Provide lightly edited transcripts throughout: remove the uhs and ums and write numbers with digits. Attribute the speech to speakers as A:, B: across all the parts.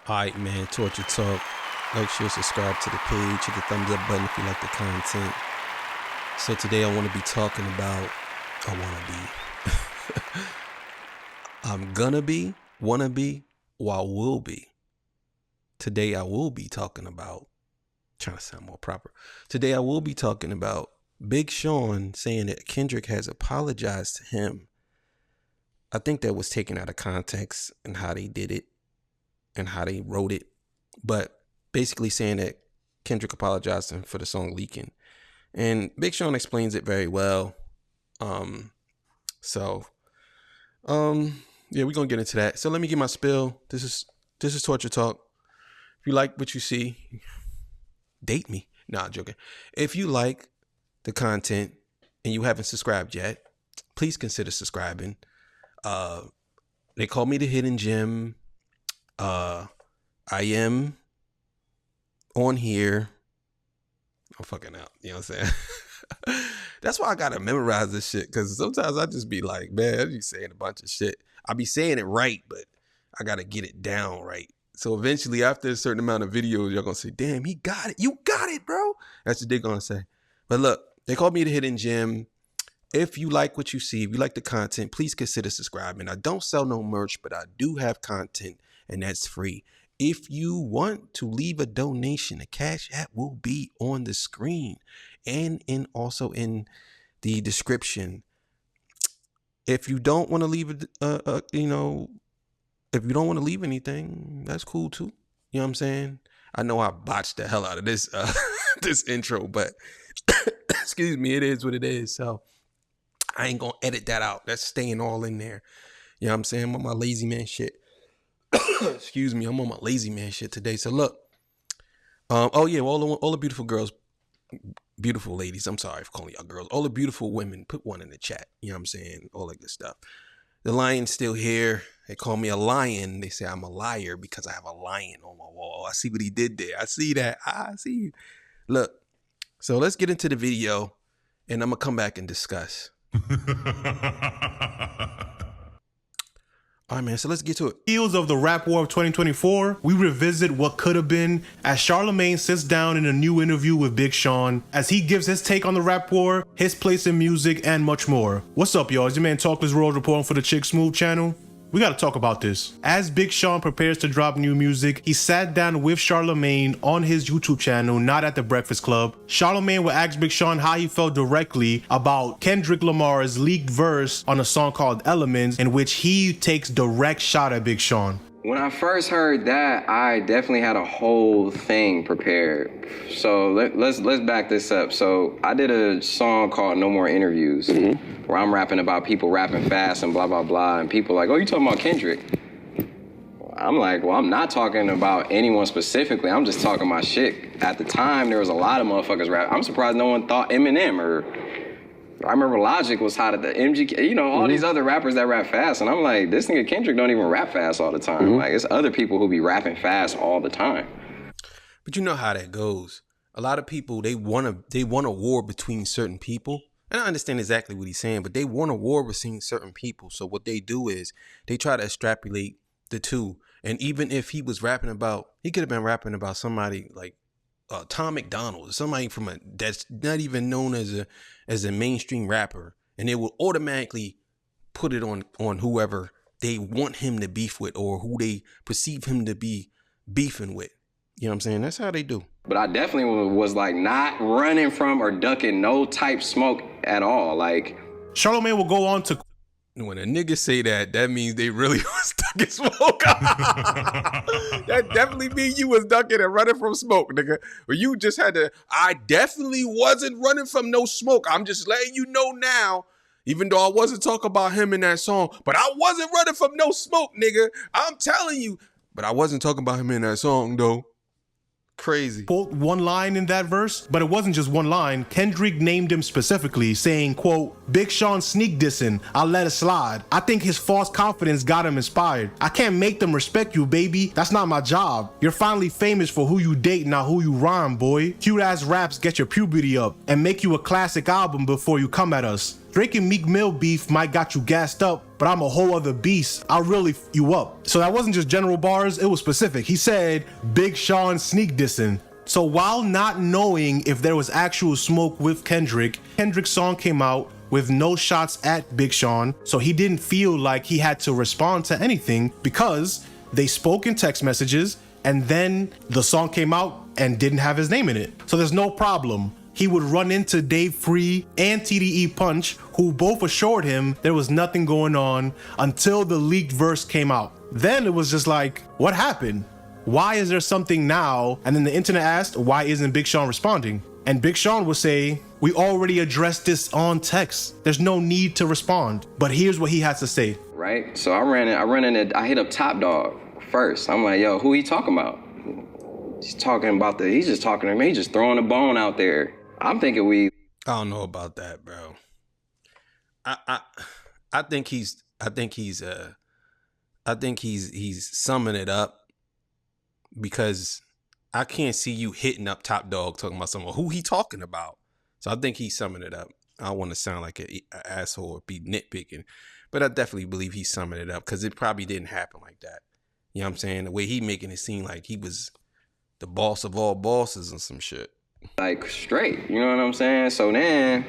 A: Alright, man, Torture Talk. Like, share, subscribe to the page, hit the thumbs up button if you like the content. So today I want to be talking about, I'm gonna be, wanna be, or I will be. Today I will be talking about, trying to sound more proper. Today I will be talking about Big Sean saying that Kendrick has apologized to him. I think that was taken out of context and how they did it and how they wrote it. But basically saying that Kendrick apologized to him for the song leaking. And Big Sean explains it very well. Yeah, we're gonna get into that. So let me get my spill. This is Torture Talk. If you like what you see, date me. Nah, joking. If you like the content and you haven't subscribed yet, please consider subscribing. They call me the Hidden Gem. I am on here. I'm fucking out. You know what I'm saying? That's why I gotta memorize this shit, because sometimes I just be like, man, I be saying a bunch of shit. I be saying it right, but I gotta get it down right. So eventually, after a certain amount of videos, y'all gonna say, damn, he got it. You got it, bro. That's what they're gonna say. But look, they call me the Hidden Gem. If you like what you see, if you like the content, please consider subscribing. I don't sell no merch, but I do have content, and that's free. If you want to leave a donation, the Cash App will be on the screen and also in the description. If you don't want to leave if you don't want to leave anything, that's cool too. You know what I'm saying? I know I botched the hell out of this this intro, but excuse me, it is what it is. So I ain't gonna edit that out. That's staying all in there. You know what I'm saying? I'm on my lazy man shit. Excuse me, I'm on my lazy man shit today. So look, all the beautiful girls, beautiful ladies, I'm sorry for calling y'all girls. All the beautiful women, put one in the chat. You know what I'm saying? All that good stuff. The lion's still here. They call me a lion. They say I'm a liar because I have a lion on my wall. I see what he did there. I see that. I see you. Look, so let's get into the video, and I'm gonna come back and discuss. All right, man, so let's get to it.
B: Heels of the rap war of 2024, we revisit what could have been as Charlemagne sits down in a new interview with Big Sean as he gives his take on the rap war, his place in music, and much more. What's up, y'all? It's your man Talkless Rose reporting for the Chick Smooth channel. We gotta talk about this. As Big Sean prepares to drop new music, he sat down with Charlemagne on his YouTube channel, not at the Breakfast Club. Charlemagne will ask Big Sean how he felt directly about Kendrick Lamar's leaked verse on a song called Elements, in which he takes direct shot at Big Sean.
C: When I first heard that, I definitely had a whole thing prepared. So let's back this up. So I did a song called No More Interviews, where I'm rapping about people rapping fast and blah, blah, blah. And people like, oh, you talking about Kendrick? I'm like, well, I'm not talking about anyone specifically. I'm just talking my shit. At the time, there was a lot of motherfuckers rap. I'm surprised no one thought Eminem or... I remember Logic was hot at the MGK, all these other rappers that rap fast. And I'm like, this nigga Kendrick don't even rap fast all the time. Like, it's other people who be rapping fast all the time.
A: But you know how that goes. A lot of people, they want a war between certain people. And I understand exactly what he's saying, but they want a war between certain people. So what they do is they try to extrapolate the two. And even if he was rapping about, he could have been rapping about somebody like Tom McDonald, somebody that's not even known as a mainstream rapper, and they will automatically put it on whoever they want him to beef with or who they perceive him to be beefing with. You know what I'm saying? That's how they do. But
C: I definitely was like not running from or ducking no type smoke at all. Like,
B: Charlemagne will go on to...
A: When a nigga say that, that means they really was ducking smoke. That definitely means you was ducking and running from smoke, nigga. Or you just had to, I definitely wasn't running from no smoke. I'm just letting you know now, even though I wasn't talking about him in that song, but I wasn't running from no smoke, nigga. I'm telling you. But I wasn't talking about him in that song, though. Crazy.
B: Quote one line in that verse, but it wasn't just one line. Kendrick named him specifically, saying, quote, Big Sean sneak dissing, I'll let it slide. I think his false confidence got him inspired. I can't make them respect you, baby. That's not my job. You're finally famous for who you date, not who you rhyme, boy. Cute ass raps get your puberty up and make you a classic album before you come at us. Drake and Meek Mill beef might got you gassed up, but I'm a whole other beast. I'll really f you up. So that wasn't just general bars, it was specific. He said, Big Sean sneak dissing. So while not knowing if there was actual smoke with Kendrick, Kendrick's song came out with no shots at Big Sean, so he didn't feel like he had to respond to anything because they spoke in text messages and then the song came out and didn't have his name in it. So there's no problem. He would run into Dave Free and TDE Punch, who both assured him there was nothing going on until the leaked verse came out. Then it was just like, what happened? Why is there something now? And then the internet asked, why isn't Big Sean responding? And Big Sean would say, we already addressed this on text. There's no need to respond. But here's what he has to say.
C: Right? So I hit up Top Dog first. I'm like, yo, who he talking about? He's just talking to me, he's just throwing a bone out there. I'm thinking
A: I don't know about that, bro. I think he's summing it up because I can't see you hitting up Top Dog talking about someone who he talking about. So I think he's summing it up. I don't want to sound like an asshole or be nitpicking, but I definitely believe he's summing it up because it probably didn't happen like that. You know what I'm saying? The way he making it seem like he was the boss of all bosses and some shit.
C: like straight, you know what I'm saying? So then,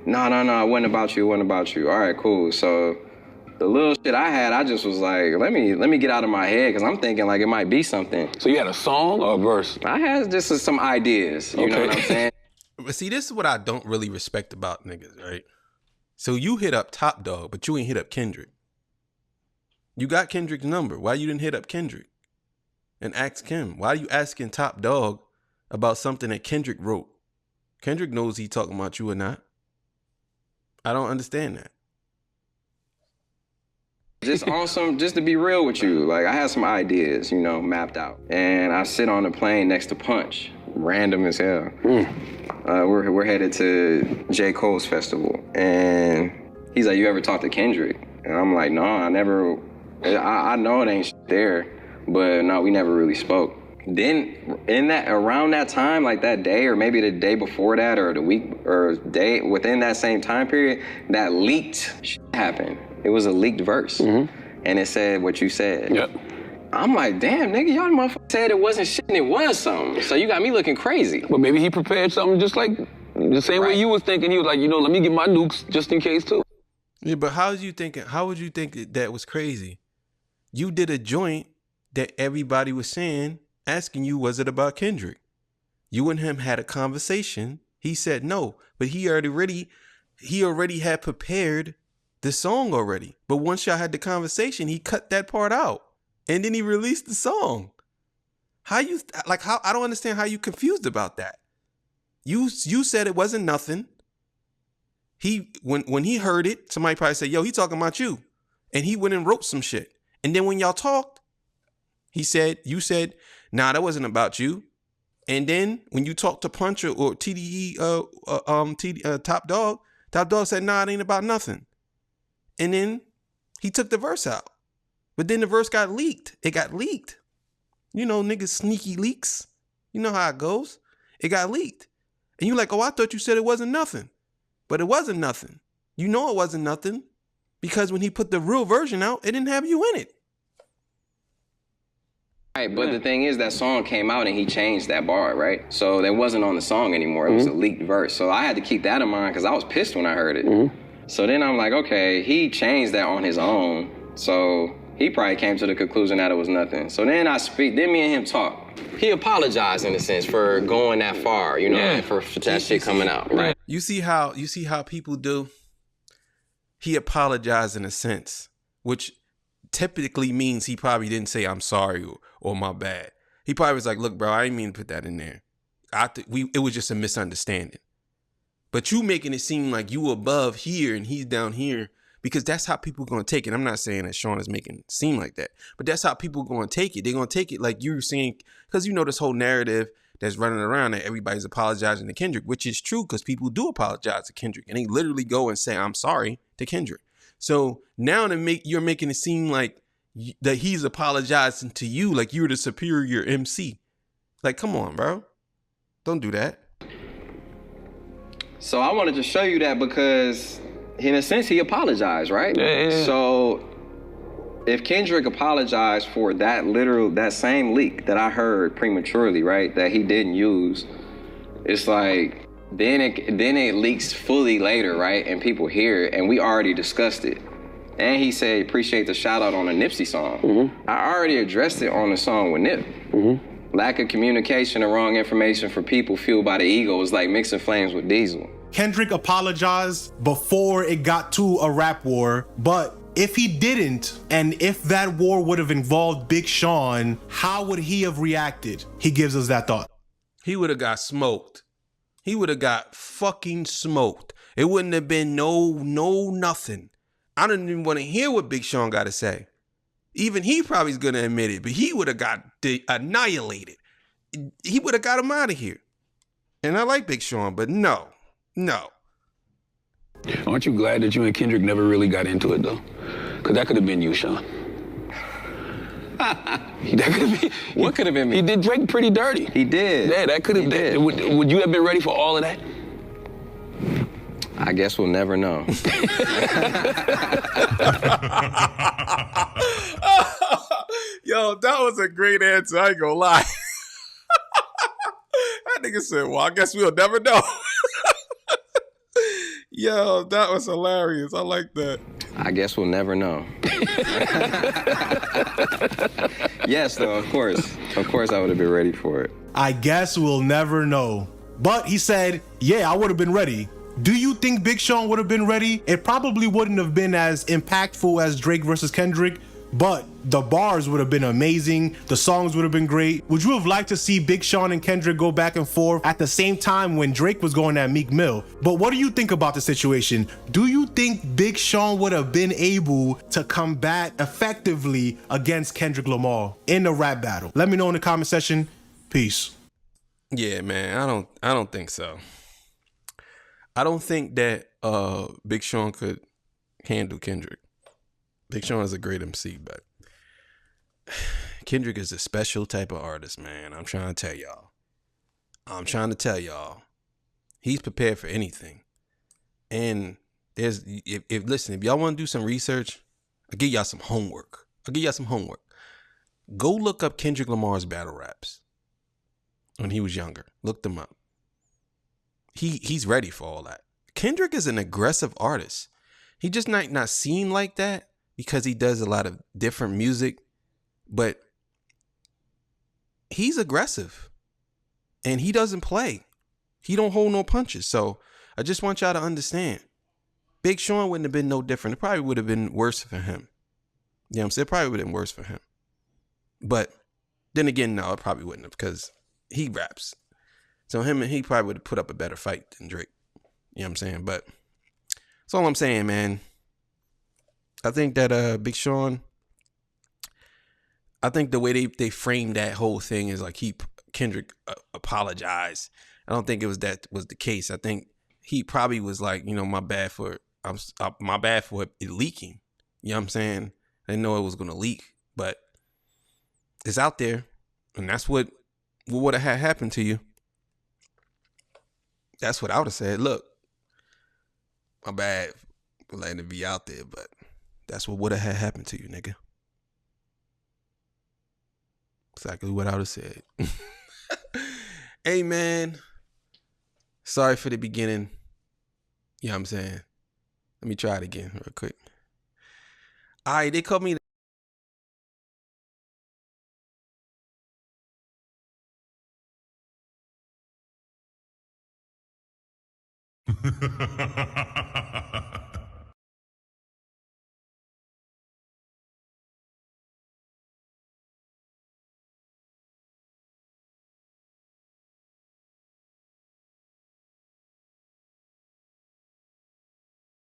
C: no, it wasn't about you, All right, cool. So the little shit I had, I just was like, let me get out of my head, because I'm thinking like it might be something.
D: So you had a song or a verse?
C: I had just some ideas, you know what I'm saying?
A: But see, this is what I don't really respect about niggas, right? So you hit up Top Dog, but you ain't hit up Kendrick. You got Kendrick's number. Why you didn't hit up Kendrick and ask him? Why are you asking Top Dog about something that Kendrick wrote? Kendrick knows he talking about you or not. I don't understand that.
C: Just to be real with you, like I had some ideas, you know, mapped out. And I sit on the plane next to Punch, random as hell. We're headed to J. Cole's festival. And he's like, you ever talk to Kendrick? And I'm like, no, I never, I know it ain't there, but no, we never really spoke. Then around that time, like that day, or maybe the day before that, or the week, or day within that same time period, that leaked shit happened. It was a leaked verse, and it said what you said.
D: Yep.
C: I'm like, damn, nigga, y'all motherfuckers said it wasn't shit and it was something. So you got me looking crazy.
D: But maybe he prepared something just like the same way you was thinking. He was like, you know, let me get my nukes just in case too.
A: Yeah, but how would you think that was crazy? You did a joint that everybody was saying, asking you, was it about Kendrick? You and him had a conversation. He said no, but he already had prepared the song already. But once y'all had the conversation, he cut that part out. And then he released the song. I don't understand how you confused about that. You said it wasn't nothing. When he heard it, somebody probably said, yo, he talking about you. And he went and wrote some shit. And then when y'all talked, you said, nah, that wasn't about you. And then when you talked to Punch or TDE, Top Dog said, nah, it ain't about nothing. And then he took the verse out. But then the verse got leaked. It got leaked. You know, niggas sneaky leaks. You know how it goes. It got leaked. And you're like, oh, I thought you said it wasn't nothing. But it wasn't nothing. You know it wasn't nothing. Because when he put the real version out, it didn't have you in it.
C: Right, but the thing is, that song came out and he changed that bar, right? So that wasn't on the song anymore. It was a leaked verse. So I had to keep that in mind because I was pissed when I heard it. So then I'm like, okay, he changed that on his own. So he probably came to the conclusion that it was nothing. So then then me and him talk. He apologized in a sense for going that far, you know, and for that shit coming out, right?
A: You see how people do? He apologized in a sense, which typically means he probably didn't say I'm sorry or my bad. He probably was like, look, bro, I didn't mean to put that in there. It was just a misunderstanding. But you making it seem like you above here and he's down here, because that's how people are going to take it. I'm not saying that Sean is making it seem like that, but that's how people are going to take it. They're going to take it like you're saying, because you know this whole narrative that's running around that everybody's apologizing to Kendrick, which is true because people do apologize to Kendrick and they literally go and say, I'm sorry to Kendrick. So now you're making it seem like that he's apologizing to you like you're the superior MC. Like, come on, bro. Don't do that.
C: So I wanted to show you that because in a sense, he apologized, right?
D: Yeah.
C: So if Kendrick apologized for that same leak that I heard prematurely, right, that he didn't use, it's like, then it leaks fully later, right, and people hear it, and we already discussed it. And he said, appreciate the shout out on the Nipsey song. Mm-hmm. I already addressed it on the song with Nip. Mm-hmm. Lack of communication and wrong information for people fueled by the ego is like mixing flames with diesel.
B: Kendrick apologized before it got to a rap war, but if he didn't, and if that war would have involved Big Sean, how would he have reacted? He gives us that thought.
A: He would have got smoked. He would have got fucking smoked. It wouldn't have been no nothing. I don't even want to hear what Big Sean got to say. Even he probably is going to admit it, but he would have got annihilated. He would have got him out of here. And I like Big Sean, but no.
D: Aren't you glad that you and Kendrick never really got into it, though? Because that could have been you, Sean. That could have been.
C: What could have been me?
D: He did Drake pretty dirty.
C: He did.
D: Yeah, that could have been. Would you have been ready for all of that?
C: I guess we'll never know.
A: Yo, that was a great answer. I ain't gonna lie. That nigga said, well, I guess we'll never know. Yo, that was hilarious. I like that.
C: I guess we'll never know. Yes, though, of course. Of course I would have been ready for it.
B: I guess we'll never know. But he said, yeah, I would have been ready. Do you think Big Sean would have been ready? It probably wouldn't have been as impactful as Drake versus Kendrick, but the bars would have been amazing. The songs would have been great. Would you have liked to see Big Sean and Kendrick go back and forth at the same time when Drake was going at Meek Mill? But what do you think about the situation? Do you think Big Sean would have been able to combat effectively against Kendrick Lamar in a rap battle? Let me know in the comment section. Peace.
A: Yeah, man, I don't think so. I don't think that Big Sean could handle Kendrick. Big Sean is a great MC, but Kendrick is a special type of artist, man. I'm trying to tell y'all. He's prepared for anything. And if y'all want to do some research, I'll give y'all some homework. Go look up Kendrick Lamar's battle raps when he was younger. Look them up. He's ready for all that. Kendrick is an aggressive artist. He just not seen like that because he does a lot of different music, but he's aggressive and he doesn't play. He don't hold no punches. So I just want y'all to understand. Big Sean wouldn't have been no different. It probably would have been worse for him. You know what I'm saying? It probably would have been worse for him. But then again, no, it probably wouldn't have because he raps. So he probably would have put up a better fight than Drake. You know what I'm saying? But that's all I'm saying, man. I think that Big Sean, I think the way they framed that whole thing is like Kendrick apologized. I don't think that was the case. I think he probably was like, my bad for it leaking. You know what I'm saying? I didn't know it was gonna leak, but it's out there, and that's what would have happened to you. That's what I would have said. Look, my bad for letting it be out there, but that's what would have happened to you, nigga. Exactly what I would have said. Hey, man. Sorry for the beginning. You know what I'm saying? Let me try it again real quick. All right, they called me